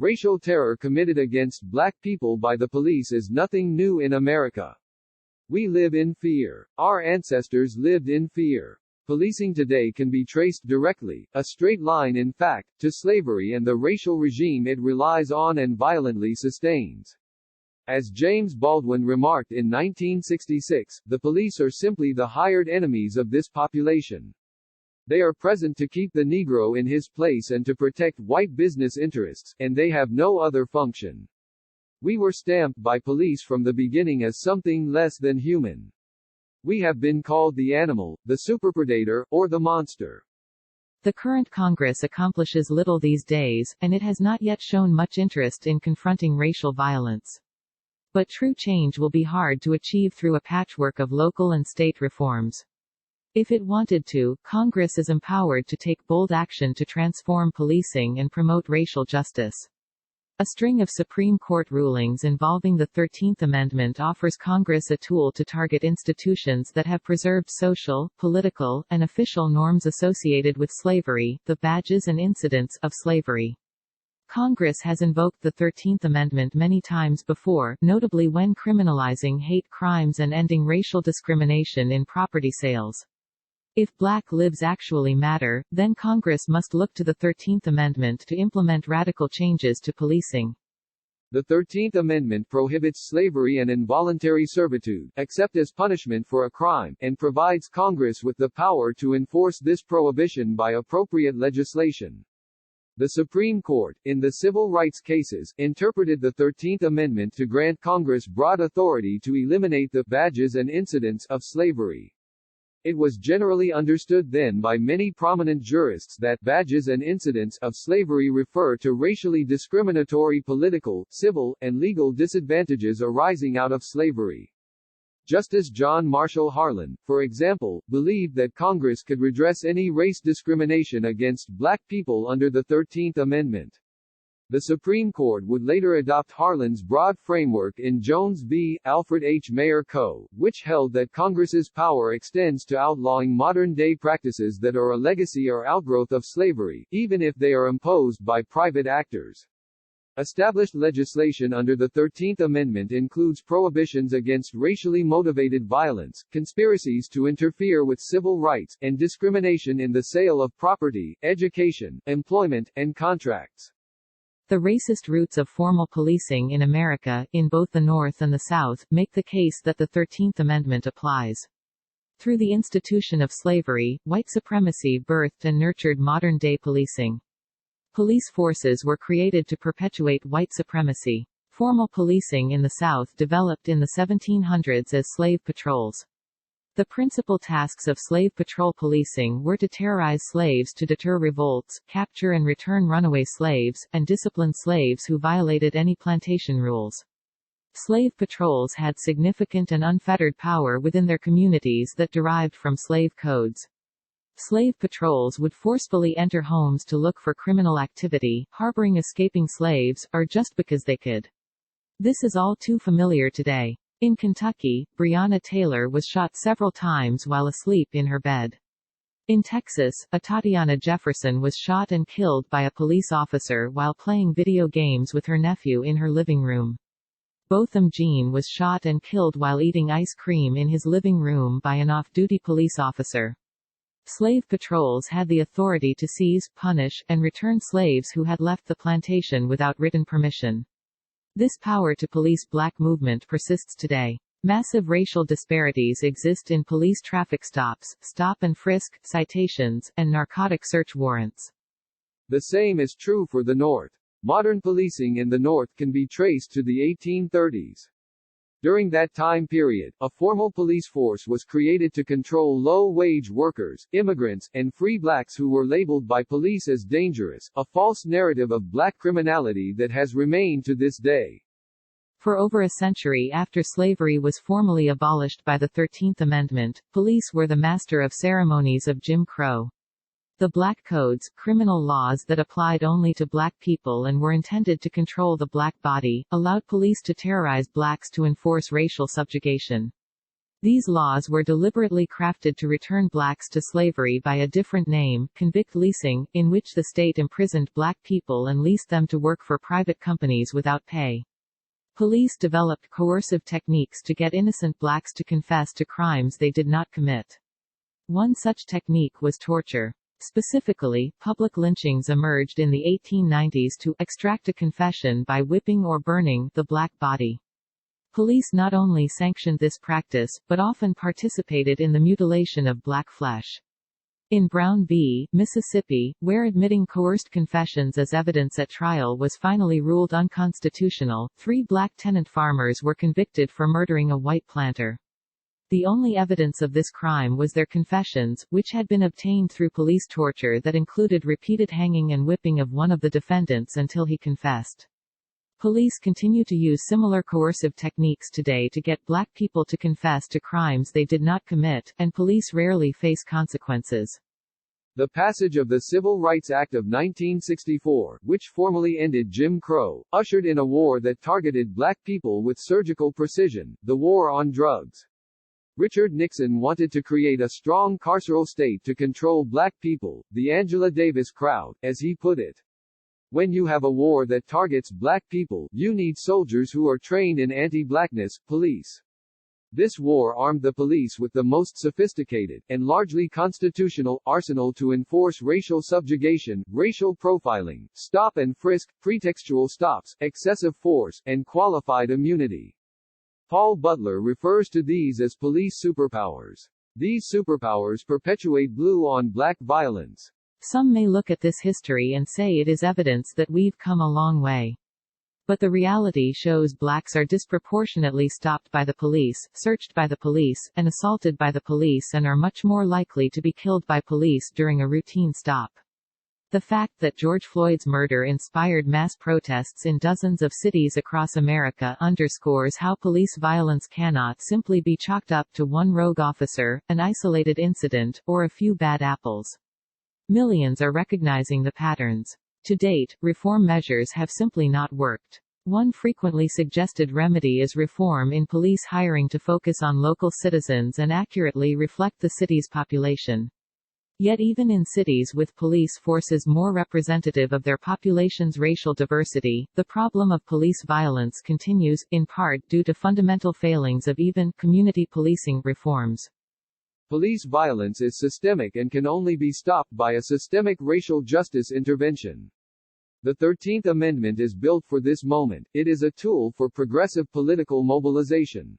Racial terror committed against black people by the police is nothing new in America. We live in fear. Our ancestors lived in fear. Policing today can be traced directly, a straight line in fact, to slavery and the racial regime it relies on and violently sustains. As James Baldwin remarked in 1966, the police are simply the hired enemies of this population. They are present to keep the Negro in his place and to protect white business interests, and they have no other function. We were stamped by police from the beginning as something less than human. We have been called the animal, the superpredator, or the monster. The current Congress accomplishes little these days, and it has not yet shown much interest in confronting racial violence. But true change will be hard to achieve through a patchwork of local and state reforms. If it wanted to, Congress is empowered to take bold action to transform policing and promote racial justice. A string of Supreme Court rulings involving the 13th Amendment offers Congress a tool to target institutions that have preserved social, political, and official norms associated with slavery, the badges and incidents of slavery. Congress has invoked the 13th Amendment many times before, notably when criminalizing hate crimes and ending racial discrimination in property sales. If black lives actually matter, then Congress must look to the 13th Amendment to implement radical changes to policing. The 13th Amendment prohibits slavery and involuntary servitude, except as punishment for a crime, and provides Congress with the power to enforce this prohibition by appropriate legislation. The Supreme Court, in the civil rights cases, interpreted the 13th Amendment to grant Congress broad authority to eliminate the badges and incidents of slavery. It was generally understood then by many prominent jurists that badges and incidents of slavery refer to racially discriminatory political, civil, and legal disadvantages arising out of slavery. Justice John Marshall Harlan, for example, believed that Congress could redress any race discrimination against black people under the 13th Amendment. The Supreme Court would later adopt Harlan's broad framework in Jones v. Alfred H. Mayer Co., which held that Congress's power extends to outlawing modern-day practices that are a legacy or outgrowth of slavery, even if they are imposed by private actors. Established legislation under the 13th Amendment includes prohibitions against racially motivated violence, conspiracies to interfere with civil rights, and discrimination in the sale of property, education, employment, and contracts. The racist roots of formal policing in America, in both the North and the South, make the case that the 13th Amendment applies. Through the institution of slavery, white supremacy birthed and nurtured modern-day policing. Police forces were created to perpetuate white supremacy. Formal policing in the South developed in the 1700s as slave patrols. The principal tasks of slave patrol policing were to terrorize slaves to deter revolts, capture and return runaway slaves, and discipline slaves who violated any plantation rules. Slave patrols had significant and unfettered power within their communities that derived from slave codes. Slave patrols would forcefully enter homes to look for criminal activity, harboring escaping slaves, or just because they could. This is all too familiar today. In Kentucky, Breonna Taylor was shot several times while asleep in her bed. In Texas, Tatiana Jefferson was shot and killed by a police officer while playing video games with her nephew in her living room. Botham Jean was shot and killed while eating ice cream in his living room by an off-duty police officer. Slave patrols had the authority to seize, punish, and return slaves who had left the plantation without written permission. This power to police black movement persists today. Massive racial disparities exist in police traffic stops, stop and frisk, citations, and narcotic search warrants. The same is true for the North. Modern policing in the North can be traced to the 1830s. During that time period, a formal police force was created to control low-wage workers, immigrants, and free blacks who were labeled by police as dangerous, a false narrative of black criminality that has remained to this day. For over a century after slavery was formally abolished by the 13th Amendment, police were the master of ceremonies of Jim Crow. The Black Codes, criminal laws that applied only to black people and were intended to control the black body, allowed police to terrorize blacks to enforce racial subjugation. These laws were deliberately crafted to return blacks to slavery by a different name, convict leasing, in which the state imprisoned black people and leased them to work for private companies without pay. Police developed coercive techniques to get innocent blacks to confess to crimes they did not commit. One such technique was torture. Specifically, public lynchings emerged in the 1890s to extract a confession by whipping or burning the black body. Police not only sanctioned this practice, but often participated in the mutilation of black flesh. In Brown v. Mississippi, where admitting coerced confessions as evidence at trial was finally ruled unconstitutional, 3 black tenant farmers were convicted for murdering a white planter. The only evidence of this crime was their confessions, which had been obtained through police torture that included repeated hanging and whipping of one of the defendants until he confessed. Police continue to use similar coercive techniques today to get black people to confess to crimes they did not commit, and police rarely face consequences. The passage of the Civil Rights Act of 1964, which formally ended Jim Crow, ushered in a war that targeted black people with surgical precision, the war on drugs. Richard Nixon wanted to create a strong carceral state to control black people, the Angela Davis crowd, as he put it. When you have a war that targets black people, you need soldiers who are trained in anti-blackness, police. This war armed the police with the most sophisticated, and largely constitutional, arsenal to enforce racial subjugation, racial profiling, stop and frisk, pretextual stops, excessive force, and qualified immunity. Paul Butler refers to these as police superpowers. These superpowers perpetuate blue-on-black violence. Some may look at this history and say it is evidence that we've come a long way. But the reality shows blacks are disproportionately stopped by the police, searched by the police, and assaulted by the police and are much more likely to be killed by police during a routine stop. The fact that George Floyd's murder inspired mass protests in dozens of cities across America underscores how police violence cannot simply be chalked up to one rogue officer, an isolated incident, or a few bad apples. Millions are recognizing the patterns. To date, reform measures have simply not worked. One frequently suggested remedy is reform in police hiring to focus on local citizens and accurately reflect the city's population. Yet even in cities with police forces more representative of their population's racial diversity, the problem of police violence continues, in part due to fundamental failings of even community policing reforms. Police violence is systemic and can only be stopped by a systemic racial justice intervention. The 13th Amendment is built for this moment. It is a tool for progressive political mobilization.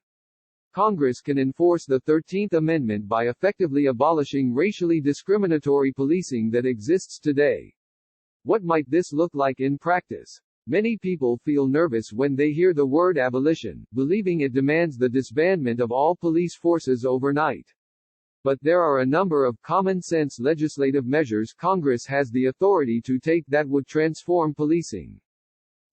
Congress can enforce the 13th Amendment by effectively abolishing racially discriminatory policing that exists today. What might this look like in practice? Many people feel nervous when they hear the word abolition, believing it demands the disbandment of all police forces overnight. But there are a number of common-sense legislative measures Congress has the authority to take that would transform policing.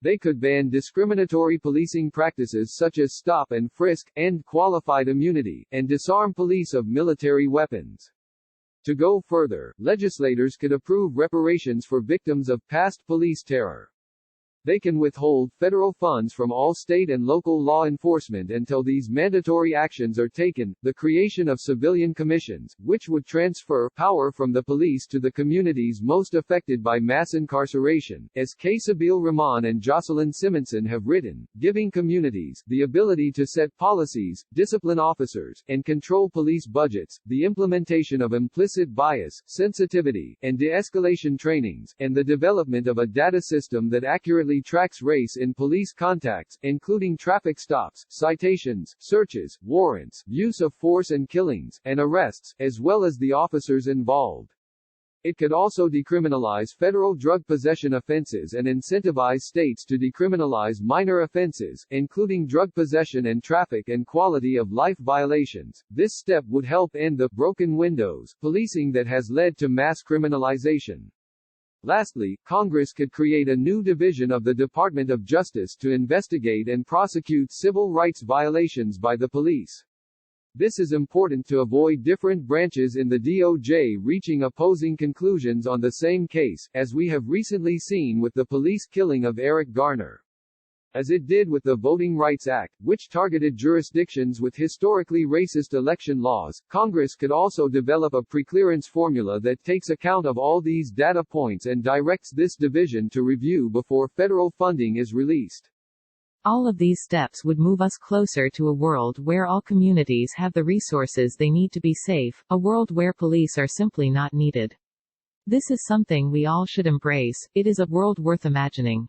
They could ban discriminatory policing practices such as stop and frisk, end qualified immunity, and disarm police of military weapons. To go further, legislators could approve reparations for victims of past police terror. They can withhold federal funds from all state and local law enforcement until these mandatory actions are taken, the creation of civilian commissions, which would transfer power from the police to the communities most affected by mass incarceration, as K. Sabeel Rahman and Jocelyn Simonson have written, giving communities the ability to set policies, discipline officers, and control police budgets, the implementation of implicit bias, sensitivity, and de-escalation trainings, and the development of a data system that accurately tracks race in police contacts, including traffic stops, citations, searches, warrants, use of force and killings, and arrests, as well as the officers involved. It could also decriminalize federal drug possession offenses and incentivize states to decriminalize minor offenses, including drug possession and traffic and quality of life violations. This step would help end the broken windows policing that has led to mass criminalization. Lastly, Congress could create a new division of the Department of Justice to investigate and prosecute civil rights violations by the police. This is important to avoid different branches in the DOJ reaching opposing conclusions on the same case, as we have recently seen with the police killing of Eric Garner. As it did with the Voting Rights Act, which targeted jurisdictions with historically racist election laws, Congress could also develop a preclearance formula that takes account of all these data points and directs this division to review before federal funding is released. All of these steps would move us closer to a world where all communities have the resources they need to be safe, a world where police are simply not needed. This is something we all should embrace. It is a world worth imagining.